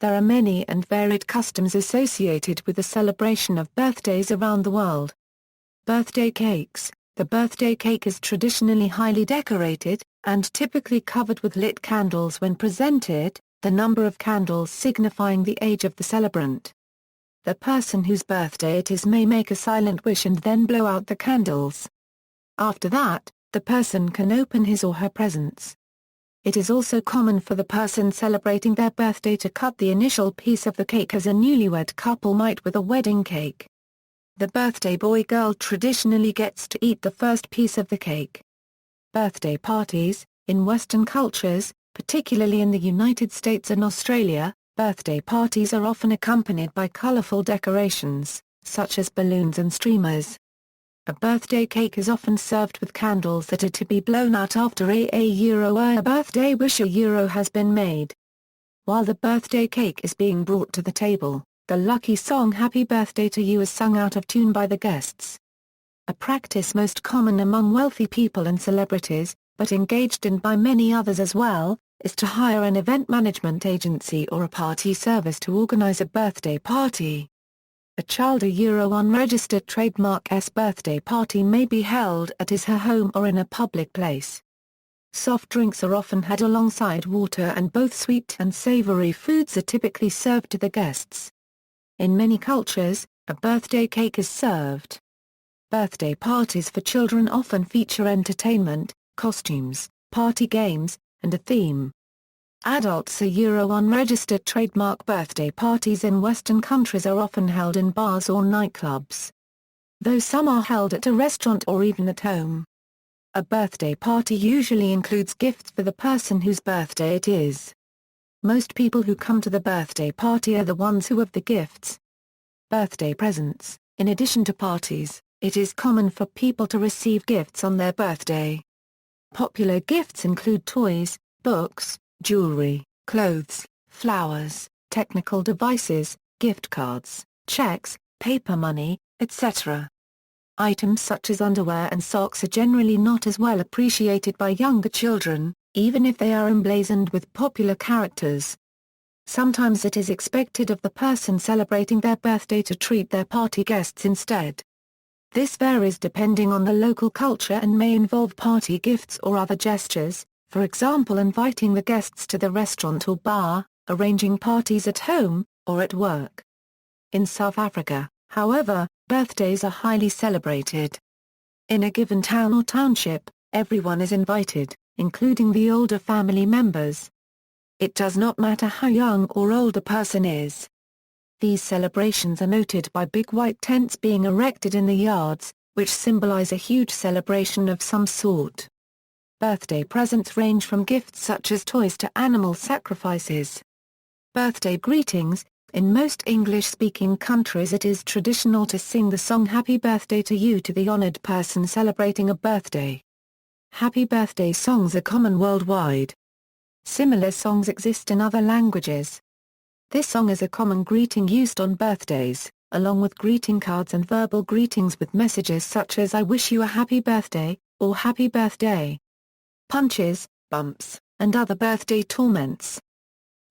There are many and varied customs associated with the celebration of birthdays around the world. Birthday cakes. The birthday cake is traditionally highly decorated, and typically covered with lit candles when presented, the number of candles signifying the age of the celebrant. The person whose birthday it is may make a silent wish and then blow out the candles. After that, the person can open his or her presents. It is also common for the person celebrating their birthday to cut the initial piece of the cake as a newlywed couple might with a wedding cake. The birthday boy-girl traditionally gets to eat the first piece of the cake. Birthday parties. In Western cultures, particularly in the United States and Australia, birthday parties are often accompanied by colorful decorations, such as balloons and streamers. A birthday cake is often served with candles that are to be blown out after a birthday wish has been made. While the birthday cake is being brought to the table, the lucky song Happy Birthday to You is sung out of tune by the guests. A practice most common among wealthy people and celebrities, but engaged in by many others as well, is to hire an event management agency or a party service to organize a birthday party. A child unregistered trademark's birthday party may be held at his/her home or in a public place. Soft drinks are often had alongside water, and both sweet and savory foods are typically served to the guests. In many cultures, a birthday cake is served. Birthday parties for children often feature entertainment, costumes, party games, and a theme. Adults unregistered trademark birthday parties in Western countries are often held in bars or nightclubs, though some are held at a restaurant or even at home. A birthday party usually includes gifts for the person whose birthday it is. Most people who come to the birthday party are the ones who have the gifts. Birthday presents. In addition to parties, it is common for people to receive gifts on their birthday. Popular gifts include toys, books, jewelry, clothes, flowers, technical devices, gift cards, checks, paper money, etc. Items such as underwear and socks are generally not as well appreciated by younger children, even if they are emblazoned with popular characters. Sometimes it is expected of the person celebrating their birthday to treat their party guests instead. This varies depending on the local culture and may involve party gifts or other gestures, for example inviting the guests to the restaurant or bar, arranging parties at home, or at work. In South Africa, however, birthdays are highly celebrated. In a given town or township, everyone is invited, including the older family members. It does not matter how young or old a person is. These celebrations are noted by big white tents being erected in the yards, which symbolize a huge celebration of some sort. Birthday presents range from gifts such as toys to animal sacrifices. Birthday greetings. In most English-speaking countries it is traditional to sing the song Happy Birthday to You to the honored person celebrating a birthday. Happy birthday songs are common worldwide. Similar songs exist in other languages. This song is a common greeting used on birthdays, along with greeting cards and verbal greetings with messages such as I wish you a happy birthday, or happy birthday. Punches, bumps, and other birthday torments.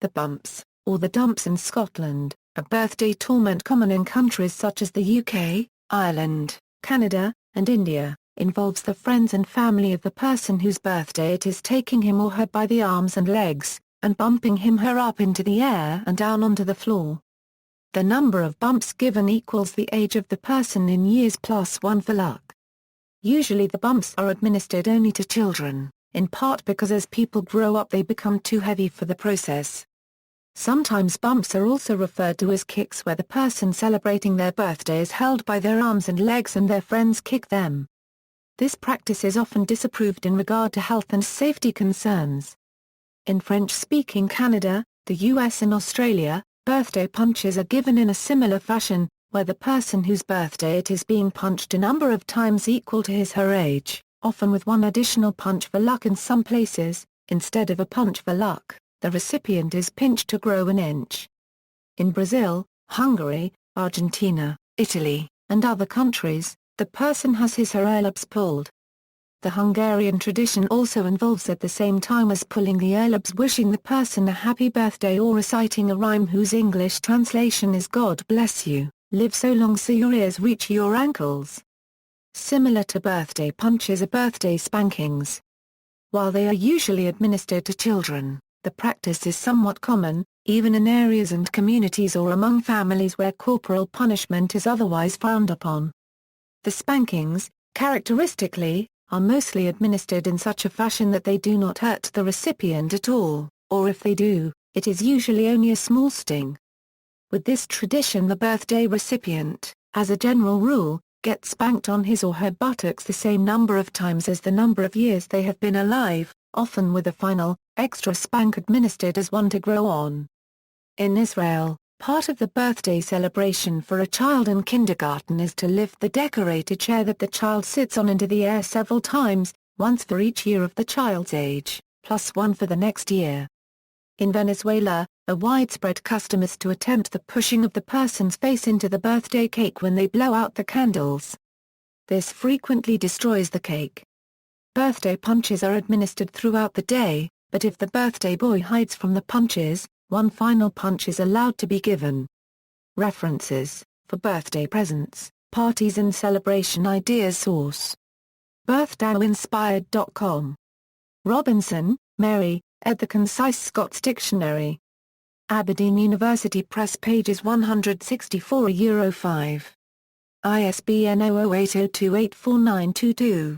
The bumps, or the dumps in Scotland, a birthday torment common in countries such as the UK, Ireland, Canada, and India, involves the friends and family of the person whose birthday it is taking him or her by the arms and legs, and bumping him/her up into the air and down onto the floor. The number of bumps given equals the age of the person in years plus 1 for luck. Usually the bumps are administered only to children, in part because as people grow up they become too heavy for the process. Sometimes bumps are also referred to as kicks, where the person celebrating their birthday is held by their arms and legs and their friends kick them. This practice is often disapproved in regard to health and safety concerns. In French-speaking Canada, the US and Australia, birthday punches are given in a similar fashion, where the person whose birthday it is being punched a number of times equal to his/her age, often with one additional punch for luck. In some places, instead of a punch for luck, the recipient is pinched to grow an inch. In Brazil, Hungary, Argentina, Italy, and other countries, the person has his/her lips pulled. The Hungarian tradition also involves at the same time as pulling the earlobes wishing the person a happy birthday or reciting a rhyme whose English translation is God bless you, live so long so your ears reach your ankles. Similar to birthday punches are birthday spankings. While they are usually administered to children, the practice is somewhat common, even in areas and communities or among families where corporal punishment is otherwise frowned upon. The spankings, characteristically, are mostly administered in such a fashion that they do not hurt the recipient at all, or if they do, it is usually only a small sting. With this tradition the birthday recipient, as a general rule, gets spanked on his or her buttocks the same number of times as the number of years they have been alive, often with a final, extra spank administered as one to grow on. In Israel, part of the birthday celebration for a child in kindergarten is to lift the decorated chair that the child sits on into the air several times, once for each year of the child's age, plus one for the next year. In Venezuela, a widespread custom is to attempt the pushing of the person's face into the birthday cake when they blow out the candles. This frequently destroys the cake. Birthday punches are administered throughout the day, but if the birthday boy hides from the punches, one final punch is allowed to be given. References, for birthday presents, parties and celebration ideas source. birthdayinspired.com. Robinson, Mary, ed. The Concise Scots Dictionary. Aberdeen University Press pages 164-5. ISBN 0080284922.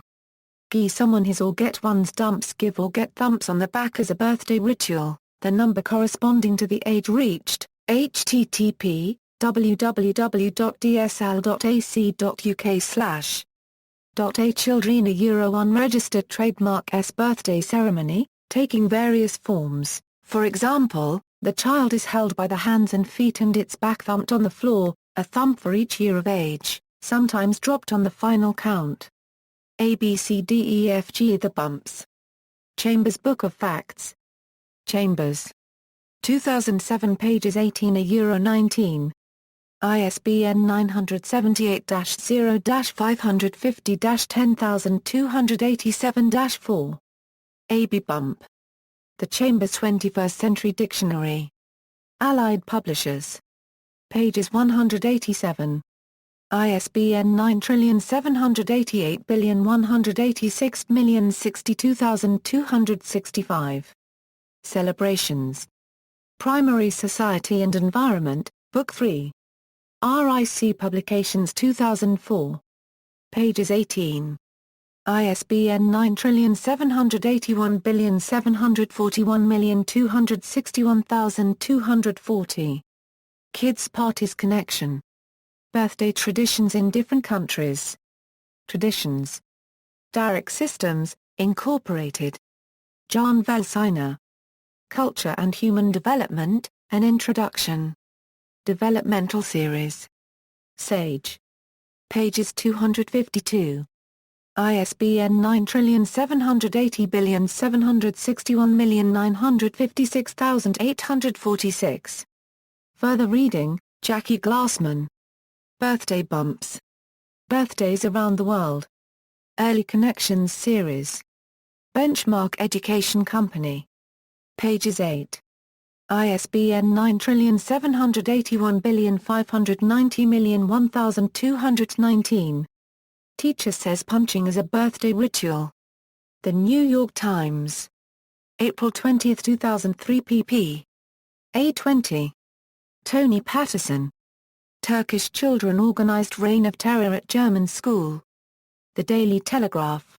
Give someone his or get one's dumps. Give or get thumps on the back as a birthday ritual, the number corresponding to the age reached, http, www.dsl.ac.uk/. A children unregistered trademark S birthday ceremony, taking various forms. For example, the child is held by the hands and feet and its back thumped on the floor, a thump for each year of age, sometimes dropped on the final count. ABCDEFG the bumps. Chambers Book of Facts. Chambers. 2007 pages 18-19. ISBN 978-0-550-10287-4. AB Bump. The Chambers 21st Century Dictionary. Allied Publishers. Pages 187. ISBN 9780186062265. Celebrations. Primary Society and Environment, Book 3. RIC Publications 2004. Pages 18. ISBN 9781741261240. Kids Parties Connection. Birthday traditions in different countries. Traditions. Derrick Systems, Incorporated. Jan Valsina. Culture and Human Development, An Introduction. Developmental Series. Sage. Pages 252. ISBN 9780761956846. Further reading, Jackie Glassman. Birthday Bumps. Birthdays Around the World. Early Connections Series. Benchmark Education Company. Pages 8. ISBN 97815901219. Teacher says punching is a birthday ritual. The New York Times. April 20, 2003 pp. A20. Tony Patterson. Turkish children organized reign of terror at German school. The Daily Telegraph.